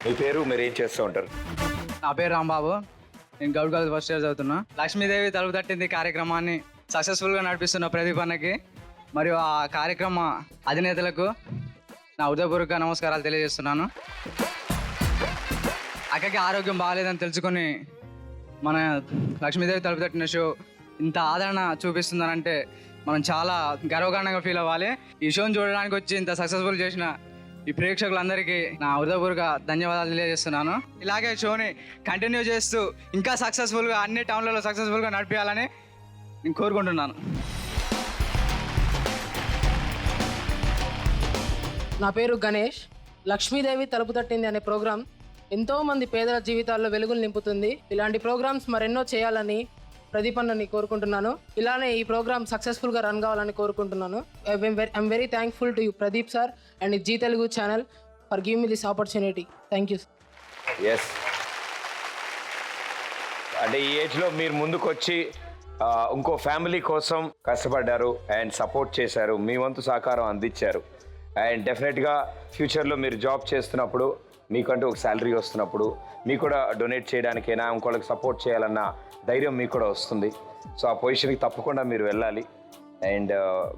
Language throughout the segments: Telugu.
మీ పేరు, మీరు ఏం చేస్తూ ఉంటారు? నా పేరు రాంబాబు. నేను గౌడ్ కాలేజ్ ఫస్ట్ ఇయర్ చదువుతున్నా. లక్ష్మీదేవి తలుపు తట్టింది కార్యక్రమాన్ని సక్సెస్ఫుల్గా నడిపిస్తున్న ప్రదీప్ అన్నకి మరియు ఆ కార్యక్రమ అధినేతలకు నా హృదయపూర్వక నమస్కారాలు తెలియజేస్తున్నాను. అక్కకి ఆరోగ్యం బాగాలేదని తెలుసుకొని మన లక్ష్మీదేవి తలుపు తట్టిన షో ఇంత ఆదరణ చూపిస్తుందనంటే మనం చాలా గర్వకారణంగా ఫీల్ అవ్వాలి. ఈ షోని చూడడానికి వచ్చి ఇంత సక్సెస్ఫుల్ చేసిన ఈ ప్రేక్షకులందరికీ నా హృదయపూర్వక ధన్యవాదాలు తెలియజేస్తున్నాను. ఇలాగే షోని కంటిన్యూ చేస్తూ ఇంకా సక్సెస్ఫుల్గా అన్ని టౌన్లలో సక్సెస్ఫుల్గా నడిపించాలని నేను కోరుకుంటున్నాను. నా పేరు గణేష్. లక్ష్మీదేవి తలుపు తట్టింది అనే ప్రోగ్రాం ఎంతోమంది పేదల జీవితాల్లో వెలుగులు నింపుతుంది. ఇలాంటి ప్రోగ్రామ్స్ మరెన్నో చేయాలని ప్రదీప్ అన్నని కోరుకుంటున్నాను. ఇలానే ఈ ప్రోగ్రామ్ సక్సెస్ఫుల్గా రన్ కావాలని కోరుకుంటున్నాను. I'm very thankful to you Pradeep sir and Zee Telugu channel for give me this opportunity. Thank you. Yes, అంటే ఈ ఏజ్లో మీరు ముందుకు వచ్చి ఇంకో ఫ్యామిలీ కోసం కష్టపడ్డారు అండ్ సపోర్ట్ చేశారు, మీ వంతు సహకారం అందించారు. అండ్ డెఫినెట్గా ఫ్యూచర్లో మీరు జాబ్ చేస్తున్నప్పుడు, మీకంటూ ఒక శాలరీ వస్తున్నప్పుడు మీకు కూడా డొనేట్ చేయడానికైనా ఇంకోళ్ళకి సపోర్ట్ చేయాలన్న ధైర్యం మీకు కూడా వస్తుంది. సో ఆ పొజిషన్కి తప్పకుండా మీరు వెళ్ళాలి అండ్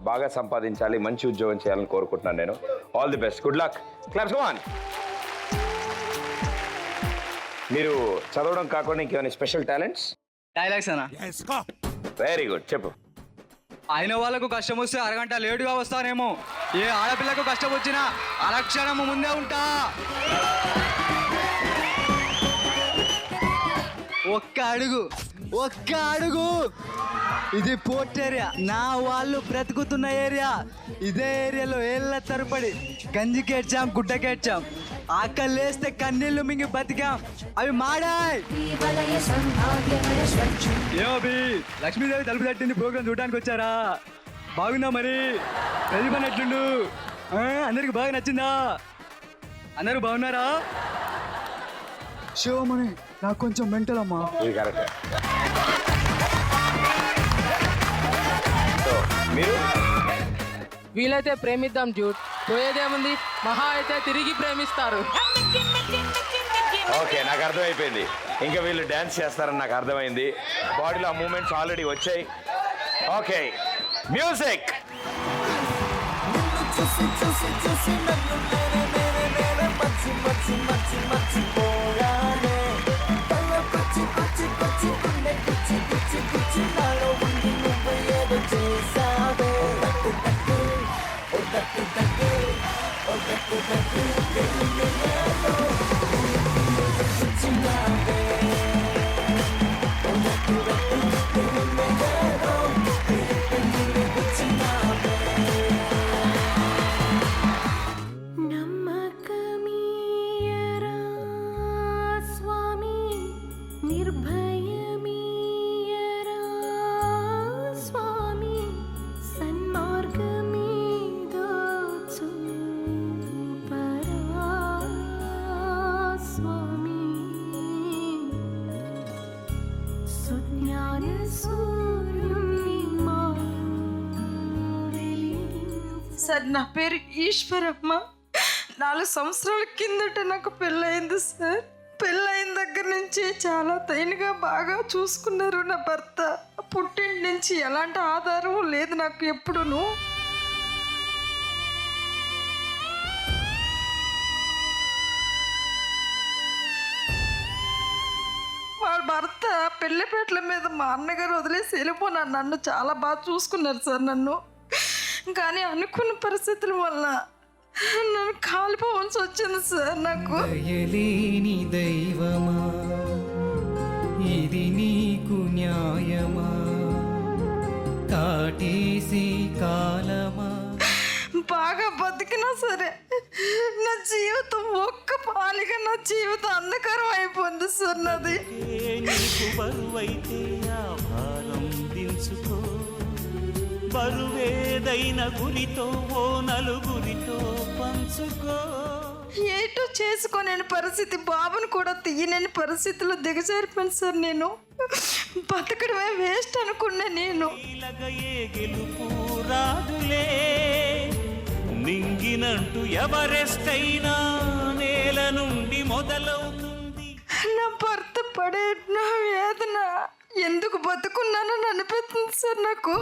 బాగా సంపాదించాలి, మంచి ఉద్యోగం చేయాలని కోరుకుంటున్నాను నేను. All the best, good luck. Claps go on. మీరు చదవడం కాకుండా ఇంకేమైనా స్పెషల్ టాలెంట్స్? డైలాగ్స్ అన్న. వెరీ గుడ్, చెప్పు. అయిన వాళ్ళకు కష్టం వస్తే అరగంట లేటుగా వస్తానేమో, ఏ ఆడపిల్లకు కష్టం వచ్చినా అరక్షణము ముందే ఉంటా. ఒక్క అడుగు ఇది పోర్ట్ ఏరియా, నా వాళ్ళు బ్రతుకుతున్న ఏరియా. ఇదే ఏరియాలో ఏళ్ళ తరబడి గంజికేడ్చాం, గుడ్డకేడ్చాం, ఆకలేస్తే కన్నీళ్లు మింగి బతికాం, అవి మాడాయి. ఏమోబి, లక్ష్మీదేవి తలుపు తట్టింది ప్రోగ్రాం చూడడానికి వచ్చారా? బాగుందా మరి? ప్రదీప్ అన్న ఎట్లుండు? అందరికి బాగా నచ్చిందా? అందరూ బాగున్నారా? షో మని నాకు కొంచెం మెంటల్ అమ్మా. మీరు వీలైతే ప్రేమిద్దాం డ్యూట్, పోయేదేముంది, మహా అయితే తిరిగి ప్రేమిస్తారు. ఓకే, నాకు అర్థమైపోయింది. ఇంకా వీళ్ళు డ్యాన్స్ చేస్తారని నాకు అర్థమైంది. బాడీలో ఆ మూమెంట్స్ ఆల్రెడీ వచ్చాయి. Okay, music. సార్, నా పేరు ఈశ్వరమ్మ. 4 సంవత్సరాల కిందట నాకు పెళ్ళయింది సార్. పెళ్ళయిన దగ్గర నుంచి చాలా తైనగా బాగా చూసుకున్నారు నా భర్త. పుట్టింటి నుంచి ఎలాంటి ఆధారం లేదు నాకు ఎప్పుడును. వాళ్ళ భర్త పెళ్లిపేటల మీద మా అన్నగారు వదిలేసి వెళ్ళిపోయినారు. నన్ను చాలా బాగా చూసుకున్నారు సార్ నన్ను. కానీ అనుకున్న పరిస్థితుల వల్ల నన్ను కాలిపోవాల్సి వచ్చింది సార్. నాకు దయలేని దైవమా, ఇది నీకు న్యాయమా, కాటేసి కాలమా. బాగా బతికినా సరే నా జీవితం ఒక్క పాలిగా నా జీవితం అంధకారం అయిపోయింది సార్. నాది నీకు బరువైతే ఆ భారం దించుకో, బరువేదైన గురితో ఓ నలుగురితో పంచుకో. ఏటో చేసుకోలేని పరిస్థితి, బాబుని కూడా తీయలేని పరిస్థితిలో దిగజారిపోయాను సార్. నేను బతకడమే వేస్ట్ అనుకున్నా. నేను గెలుపు రాదులే, నింగినంటూ ఎవరెస్ట్ అయినా నేల నుండి మొదలవుతుంది. నా భర్త పడే నా వేదన ఎందుకు బతుకున్నానని అనిపిస్తుంది సార్ నాకు.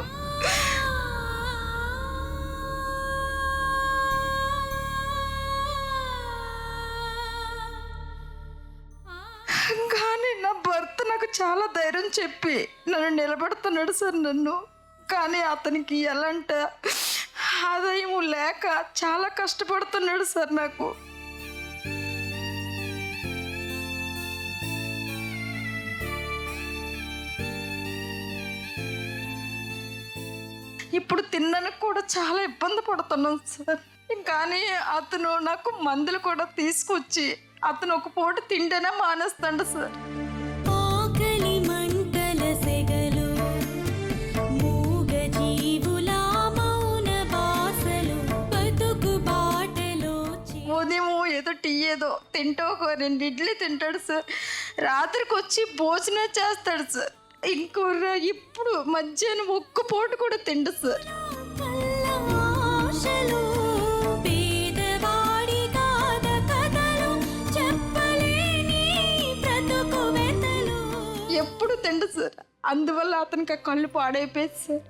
కానీ నా భర్త నాకు చాలా ధైర్యం చెప్పి నన్ను నిలబడుతున్నాడు సార్ నన్ను. కానీ అతనికి ఎలాంటి ఆదాయం లేక చాలా కష్టపడుతున్నాడు సార్ నాకు. ఇప్పుడు తినడానికి కూడా చాలా ఇబ్బంది పడుతున్నాను సార్. కానీ అతను నాకు మందులు కూడా తీసుకొచ్చి అతను ఒక పూట తింటేనే మానేస్తాడు సార్. ఆకలి మంటల సెగలు మూగ జీవుల మౌన బాసలు బతుకు బాటలో ఉదయం ఏదో టీ ఏదో తింటూ ఒక 2 ఇడ్లీ తింటాడు సార్. రాత్రికి వచ్చి భోజనం చేస్తాడు సార్. ఇంకో ఇప్పుడు మధ్యాహ్నం ఒక్క పూట కూడా తిండు సార్. ఆశలు పేదవాడి గాథ కథలు చెప్పలేని బ్రతుకు వెతలు ఎప్పుడు తిండు సార్. అందువల్ల అతనికి ఆ కళ్ళు పాడైపోయింది సార్.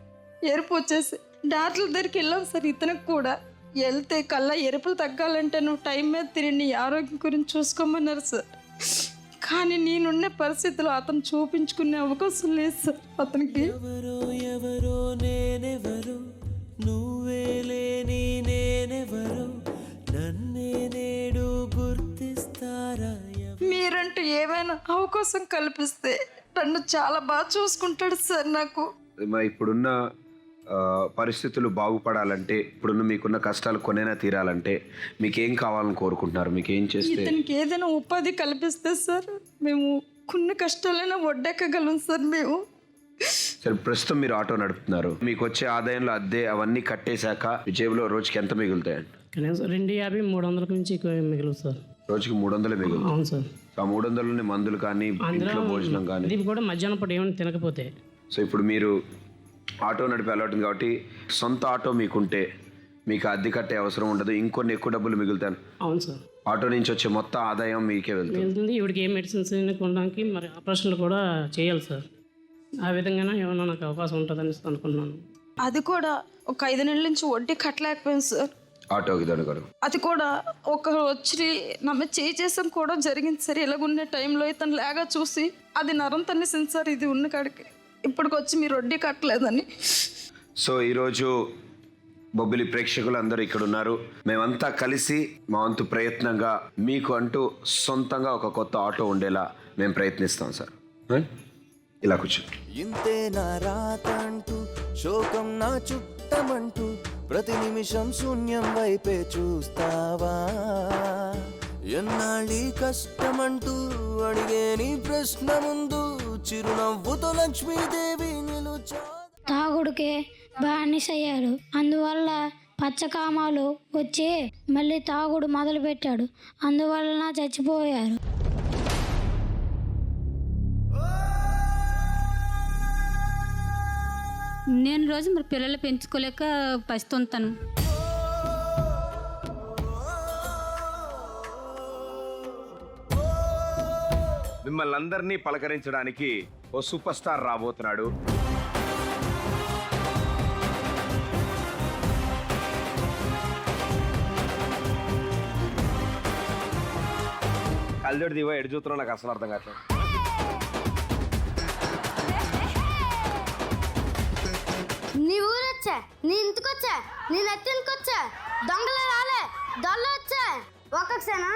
ఎరుపు వచ్చేసి డాక్టర్ల దగ్గరికి వెళ్ళాం సార్. ఇతనికి కూడా వెళ్తే కళ్ళ ఎరుపులు తగ్గాలంటే నువ్వు టైం మీద తిని నీ ఆరోగ్యం గురించి చూసుకోమన్నారు సార్. కానీ నేనున్న పరిస్థితిలో అతను చూపించుకునే అవకాశం లేదు సార్ అతనికి. ఎవరో ఎవరో నేనెవరు, నువ్వే లేని నేనెవరు, నన్నే నేడు గుర్తిస్తారా? మీరంటూ ఏమైనా అవకాశం కల్పిస్తే నన్ను చాలా బాగా చూసుకుంటాడు సార్ నాకు. ఇప్పుడున్న పరిస్థితులు బాగుపడాలంటే, ఇప్పుడున్న మీకున్న కష్టాలు కొనైనా తీరాలంటే మీకేం కావాలని కోరుకుంటున్నారు? మీకు ఏం చేస్తే ఇతనికి ఏదైనా ఉపాధి కల్పిస్తే సార్ మేము కొన్ని కష్టాలైనా వడ్డెక్కగలం సార్. మేము సరే, ప్రస్తుతం మీరు ఆటో నడుపుతున్నారు. మీకు వచ్చే ఆదాయంలో అద్దె అవన్నీ కట్టేశాక మీ జేబులో రోజుకి ఎంత మిగులుతాయండి? కనీసం 250, 300 నుంచి ఎక్కువ మిగులు సార్. రోజుకి 300 మిగులు. అవును సార్. ఆ 300లోని మందులు కానీ ఇంట్లో భోజనం కానీ ఇది కూడా మధ్యాహ్నం పూట ఏమైనా తినకపోతే. సో ఇప్పుడు మీరు ఆటో నడిపే అలవాటు ఉంది కాబట్టి సొంత ఆటో మీకుంటే మీకు అద్దె కట్టే అవసరం ఉండదు, ఇంకొన్ని ఎక్కువ డబ్బులు మిగులుతాను. అవును సార్. ఆటో నుంచి వచ్చే మొత్తం ఆదాయం మీకే వెళ్తుంది. ఇవిడికి ఏ మెడిసిన్స్ కొనడానికి మరి ఆపరేషన్లు కూడా చేయాలి సార్. ఆ విధంగానే ఏమన్నా నాకు అవకాశం ఉంటుందని అనుకుంటున్నాను. అది కూడా ఒక 5 నెలల నుంచి వడ్డీ కట్టలేకపోయింది సార్. ఆటోకి దొరకరు. అది కూడా ఒకరు వచ్చి నమ్మ చేసాం కూడా జరిగింది సార్. ఇలాగున్న టైంలో ఇతను లేగా చూసి అది నరం తన్నేసింది సార్. ఇది ఉన్న కాడికి ఇప్పటికొచ్చి మీరు వడ్డీ కట్టలేదని. సో ఈరోజు బొబ్బిలి ప్రేక్షకులు అందరూ ఇక్కడ ఉన్నారు. మేమంతా కలిసి మా వంతు ప్రయత్నంగా మీకు అంటూ సొంతంగా ఒక కొత్త ఆటో ఉండేలా మేము ప్రయత్నిస్తాం సార్. ఇలా కూర్చో. ఇంతే నా రాతంటూ శోకం నా చుట్టమంటూ ప్రతి నిమిషం శూన్యం వైపే చూస్తావా? ఎన్నాళ్ళీ కష్టమంటూ అడిగే నీ ప్రశ్న ముందు చిరునవ్వుతో లక్ష్మీదేవి నిలుచా. తాగుడికే బానిసయ్యాడు. అందువల్ల పచ్చకామాలు వచ్చి మళ్ళీ తాగుడు మొదలుపెట్టాడు. అందువలన చచ్చిపోయారు. నేను రోజు మరి పిల్లలు పెంచుకోలేక పస్తుంటాను. మిమ్మల్ని అందరినీ పలకరించడానికి ఓ సూపర్ స్టార్ రాబోతున్నాడు. కళ్ళజోడు దివో ఎడు చూస్తున్నా నాకు అసలు అర్థం కావట్లేదు. నీ ఊరొచ్చా, నీ ఇంటికొచ్చా, నీ నెత్తికొచ్చా, దొంగలే రాలే, దొల్ల వచ్చా ఒక్కొక్కసేనా.